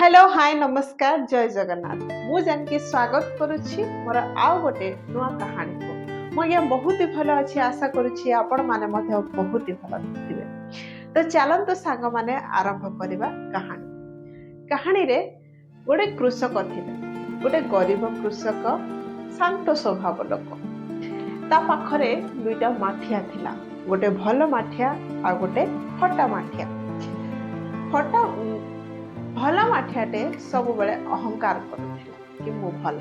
Hello hi नमस्कार जय जगन्नाथ मु जानकी स्वागत करुछि मोर आउ गोटे नुआ कहानी को मो बहुत ही भल अच्छी आशा करुछि आपण माने मध्य बहुत ही भल थिबे। तो चलंतु सांग माने आरंभ करबा कहानी रे गोटे कृषक थिले गोटे गरीब कृषक शांत स्वभाव लोक ता पाखरे दुईटा माठिया थिला गोटे भल माठिया आ गोटे फटा माठिया। फटा भल माठियाटे सब बेले अहंकार करुथिला कि मु भल।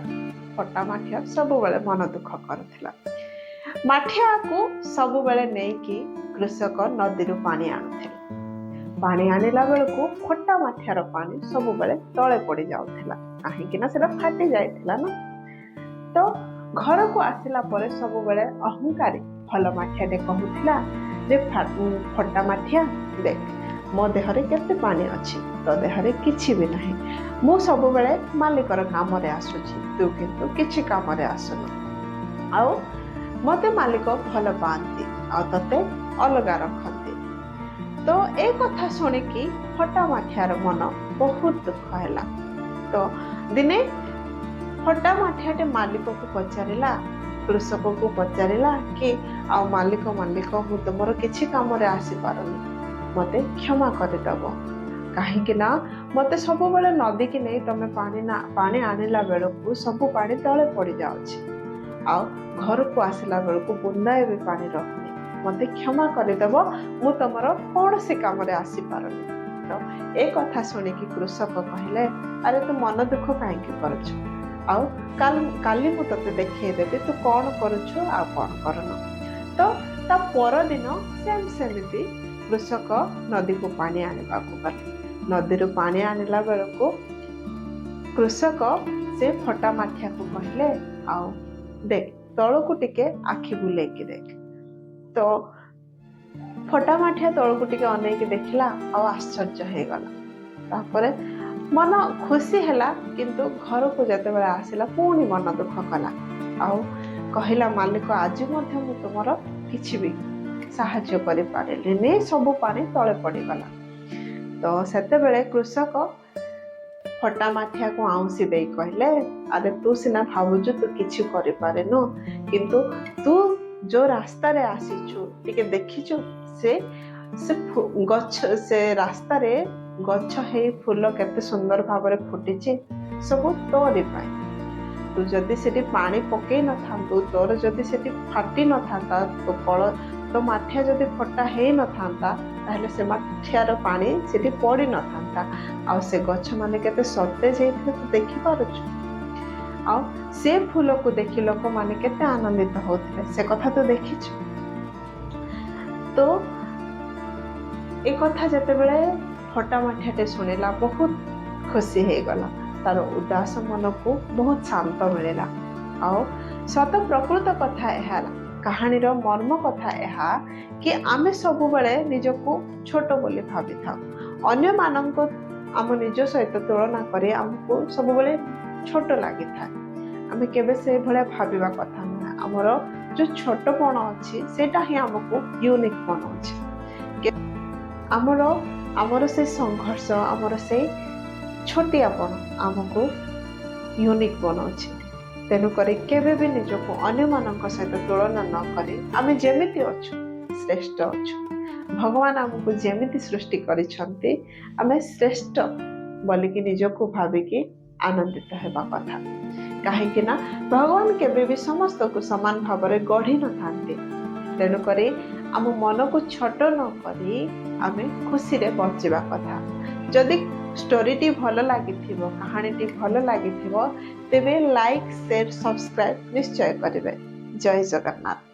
फटा माठिया सब बेले मन दुख करुथिला। माठिया को सब बेले नहीं कि कृषक नदी रु पानी आनुथिला। पानी आनिला बेलको फटा माठियार पानी सब बेले तळे पड़ी जाउथिला काहेकि ना सेटा फाटी जाइथिला ना। तो घर को आसिला परे सब बेले अहंकारी भल माठियाटे कहूथिला जे फटा माठिया देख मो देहरे केते पानी अछि तो देहरे किछि भी नहीं मु सब बेले मालिकर काम रे आसुछि तू किंतु किछि काम रे आसुनु आउ मते मालिक भल पांती आ तते अलगा रखती। तो ए कथा सुनि कि फटा माठियार मन बहुत दुख हैला। तो दिने फटा माठियाटे मालिक को पचारिला कृषक को पचारिला कि आ मालिक मु तुमरो किछि काम रे आसी पारुनी मते क्षमा करदब कहीं ना मते सब बेले नदी की नहीं तमे पानी आनिला बेलू सब पानी तले पड़ जाउछि आ घर को आसिला बेलू बुंदाए भी पानी रखनी मते क्षमा करदब मु तुमर कौन से काम रे आसी पारुनी। तो ए कथा सुनी कि कृषक कहले अरे तू मन दुख काहे करछु आ काली मु तते देखै देबी तू कौन करछु आ कौन करनो। तो ता पर दिन सेमती कृषक नदी को पानी आनिबा को गले। नदी रो पानी आनिला बेलको कृषक से फटा माठिया को कहले आओ देख तळ को टिके आखि बुले के देख। तो फटा माठिया तळ को टिके अनै के देखला आ आश्चर्य हे गला। तापरे मन खुशी हैला किंतु घर को जते बेला आसिला पुनी मन दुख कला आ कहिला मालिक आज मध्य मु तुमरो किछि भी साहाଯ୍य करि पारेली ने सब पानी तळे पड़ी गला। तो सेते बेले कृषक फटा माठिया को आउसी दे कहले अरे तू सिना भाबुजु तू किछि करि पारेनु किंतु तू जो रास्ता रे आसीछु टिके देखिछु से गछ से रास्ता रे गछ हे फूल केते सुंदर भाबरे फुटिछि सब तोरी पाए। तू जदि सेठी पानी पकई न थांतु तोर जदि सेठी फाटी न थांता तो कळ तो माठिया जदि फटा हे न थांता ताहले से माठियार पानी सेठी पड़ी न थांता आ से गछ माने केते सतेज हेथिले तो देखि पारुछु आ से फूल को देखि लोक माने केते आनंदित होथिले से कथा तो देखिछु। तो ए कथा जते बेले फटा माठियाटे सुनिला बहुत खुशी हे गला तार उदास मन को बहुत शांत मिलेला आ सत प्रकृत कथा एहाला कहानी रो मर्म कथा एहा कि आमे सब बेले निजको छोट बोली भाबी था अन्य मानको आम निज सहित तुलना करी हमको सब बेले छोट लागि था आमे केबे से भले भाबिबा कथा न हमर जो छोटपण अछि सेटा ही हमको यूनिक बनाउछि। हमर से संघर्ष हमर से छोटियापन हमको यूनिक बनाउछि। तेणु करी केबे भी निजको अन्य मानक सहित तुलना न करी आमे जेमिति अछु श्रेष्ठ अछु भगवान हमको जेमिति सृष्टि करिसंती आमे श्रेष्ठ बोली कि निजको भाबी कि आनंदित हेबा कथा काहेकि ना भगवान केबे भी समस्त को समान भावरे गढ़ी न थांती। तेणु करी आम मन को छोट न करी आमे खुशी रे बचिबा कथा। जदि स्टोरी टी भल लगी कहानी टी भल लगी तेबे लाइक शेयर सब्सक्राइब निश्चय करेंगे। जय जगन्नाथ।